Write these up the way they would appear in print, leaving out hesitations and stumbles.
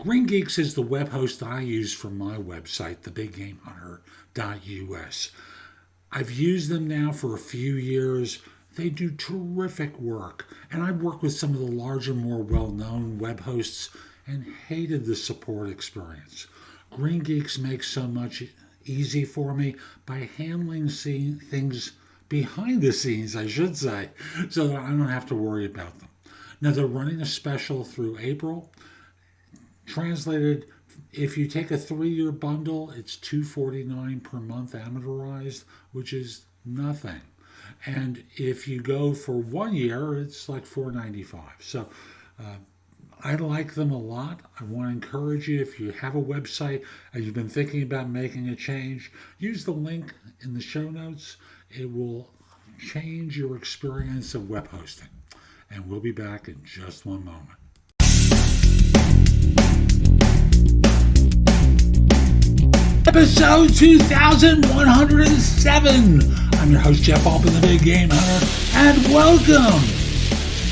Green Geeks is the web host I use for my website, thebiggamehunter.us. I've used them now for a few years. They do terrific work, and I've worked with some of the larger, more well-known web hosts and hated the support experience. Green Geeks makes so much easy for me by handling things behind the scenes, I should say, so that I don't have to worry about them. Now, they're running a special through April. Translated, if you take a 3-year bundle, it's $249 per month amortized, which is nothing. And if you go for 1 year, it's like $495. So I like them a lot. I want to encourage you, if you have a website and you've been thinking about making a change, use the link in the show notes. It will change your experience of web hosting. And we'll be back in just one moment. Episode 2107. I'm your host, Jeff Altman, the Big Game Hunter, and welcome.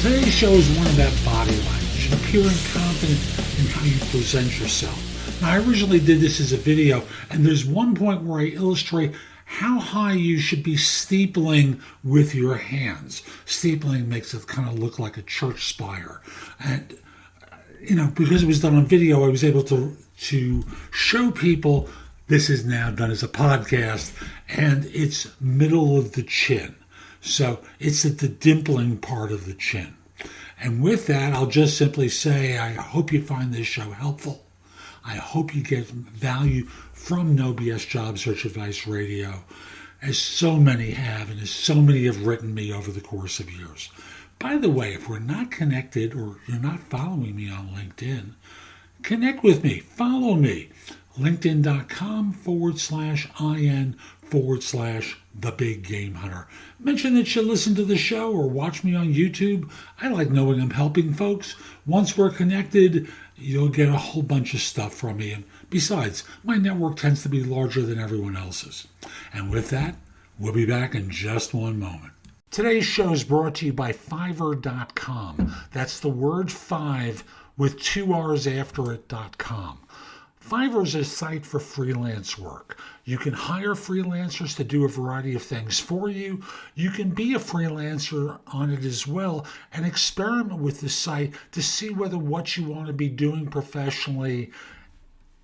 Today's show is one about body language and appearing confident in how you present yourself. Now, I originally did this as a video, and there's one point where I illustrate how high you should be steepling with your hands. Steepling makes it kind of look like a church spire. And, because it was done on video, I was able to show people. This is now done as a podcast, and it's middle of the chin. So it's at the dimpling part of the chin. And with that, I'll just simply say, I hope you find this show helpful. I hope you get value from No BS Job Search Advice Radio, as so many have, and as so many have written me over the course of years. By the way, if we're not connected or you're not following me on LinkedIn, connect with me, follow me. LinkedIn.com/IN/The Big Game Hunter. Mention that you listen to the show or watch me on YouTube. I like knowing I'm helping folks. Once we're connected, you'll get a whole bunch of stuff from me. And besides, my network tends to be larger than everyone else's. And with that, we'll be back in just one moment. Today's show is brought to you by Fiverr.com. That's the word 5 with 2 R's after it.com. Fiverr is a site for freelance work. You can hire freelancers to do a variety of things for you. You can be a freelancer on it as well and experiment with the site to see whether what you want to be doing professionally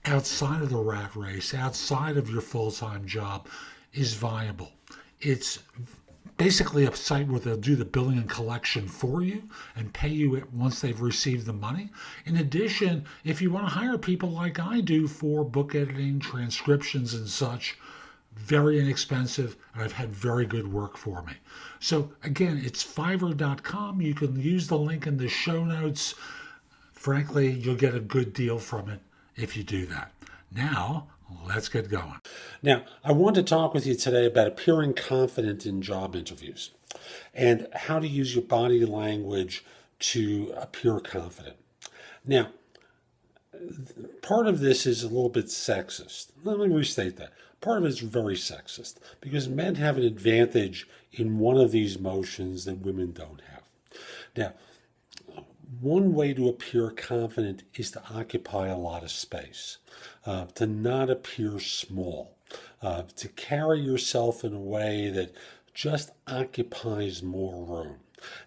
outside of the rat race, outside of your full-time job, is viable. It's basically a site where they'll do the billing and collection for you and pay you once they've received the money. In addition, if you want to hire people like I do for book editing, transcriptions and such, very inexpensive, and I've had very good work for me. So again, it's Fiverr.com. You can use the link in the show notes. Frankly, you'll get a good deal from it if you do that. Now, let's get going. Now, I want to talk with you today about appearing confident in job interviews and how to use your body language to appear confident. Now, part of this is a little bit sexist. Let me restate that. Part of it is very sexist because men have an advantage in one of these motions that women don't have. Now, one way to appear confident is to occupy a lot of space, to not appear small, to carry yourself in a way that just occupies more room.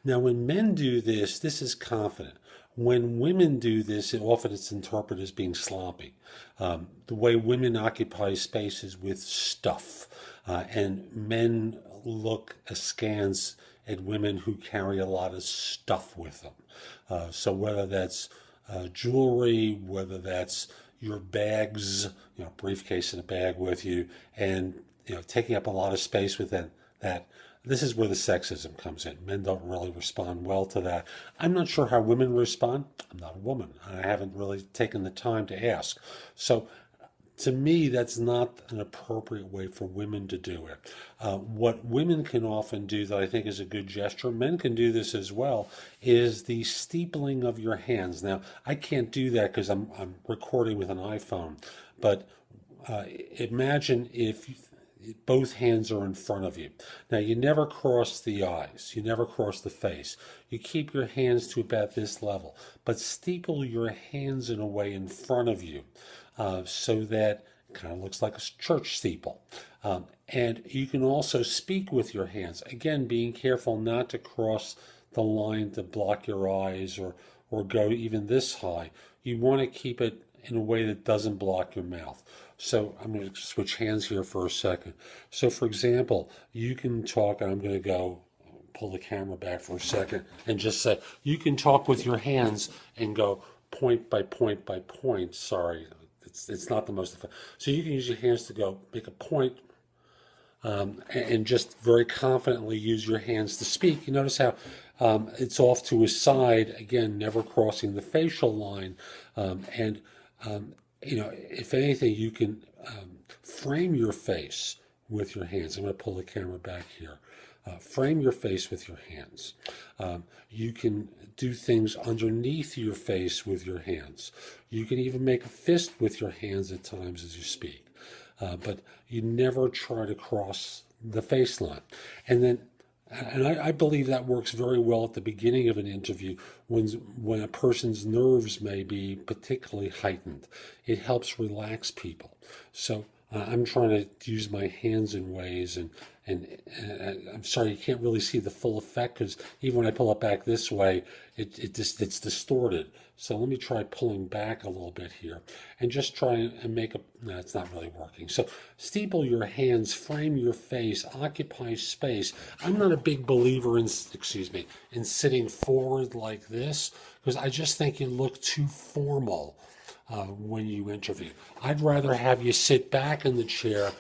Now, when men do this, this is confident. When women do this, often it's interpreted as being sloppy. The way women occupy spaces with stuff, and men look askance at women who carry a lot of stuff with them. So whether that's jewelry, whether that's your bags, briefcase and a bag with you, and taking up a lot of space within that. This is where the sexism comes in. Men don't really respond well to that. I'm not sure how women respond. I'm not a woman. I haven't really taken the time to ask. So to me, that's not an appropriate way for women to do it. What women can often do that I think is a good gesture, men can do this as well, is the steepling of your hands. Now, I can't do that because I'm recording with an iPhone, but imagine if both hands are in front of you. Now, you never cross the eyes. You never cross the face. You keep your hands to about this level, but steeple your hands in a way in front of you so that it kind of looks like a church steeple. And you can also speak with your hands. Again, being careful not to cross the line to block your eyes or go even this high. You want to keep it in a way that doesn't block your mouth. So I'm going to switch hands here for a second. So for example, you can talk, and I'm going to go pull the camera back for a second and just say, you can talk with your hands and go point by point by point. Sorry, it's not the most effective. So you can use your hands to go make a point and just very confidently use your hands to speak. You notice how it's off to his side, again, never crossing the facial line. If anything, you can frame your face with your hands. I'm going to pull the camera back here. Frame your face with your hands. You can do things underneath your face with your hands. You can even make a fist with your hands at times as you speak. But you never try to cross the face line. And I believe that works very well at the beginning of an interview when a person's nerves may be particularly heightened. It helps relax people. So I'm trying to use my hands in ways, and I'm sorry you can't really see the full effect because even when I pull it back this way, it's distorted. So let me try pulling back a little bit here and just try and make a, no, it's not really working. So steeple your hands, frame your face, occupy space. I'm not a big believer in sitting forward like this because I just think you look too formal when you interview. I'd rather have you sit back in the chair,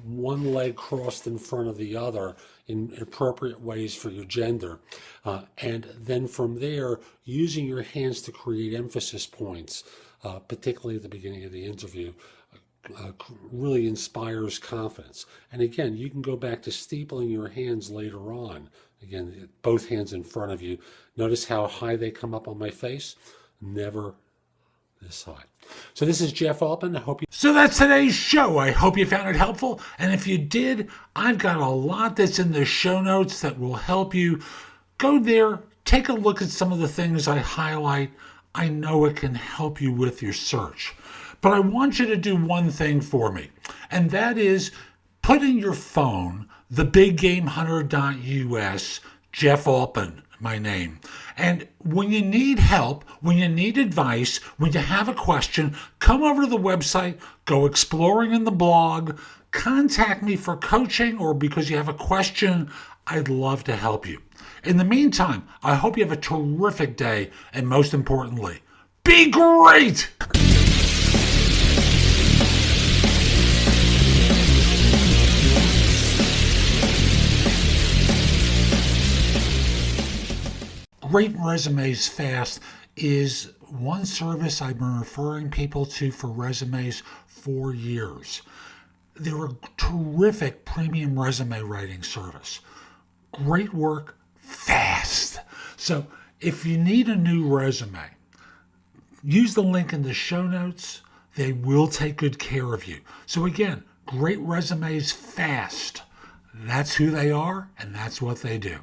one leg crossed in front of the other in appropriate ways for your gender. And then from there, using your hands to create emphasis points, particularly at the beginning of the interview, really inspires confidence. And again, you can go back to steepling your hands later on. Again, both hands in front of you. Notice how high they come up on my face? Never this high. So this is Jeff Altman. I hope you... So that's today's show. I hope you found it helpful. And if you did, I've got a lot that's in the show notes that will help you. Go there, take a look at some of the things I highlight. I know it can help you with your search. But I want you to do one thing for me, and that is put in your phone thebiggamehunter.us, Jeff Altman, my name. And when you need help, when you need advice, when you have a question, come over to the website, go exploring in the blog, contact me for coaching or because you have a question. I'd love to help you. In the meantime, I hope you have a terrific day, and most importantly, be great! Great Resumes Fast is one service I've been referring people to for resumes for years. They're a terrific premium resume writing service. Great work, fast. So if you need a new resume, use the link in the show notes. They will take good care of you. So again, Great Resumes Fast. That's who they are, and that's what they do.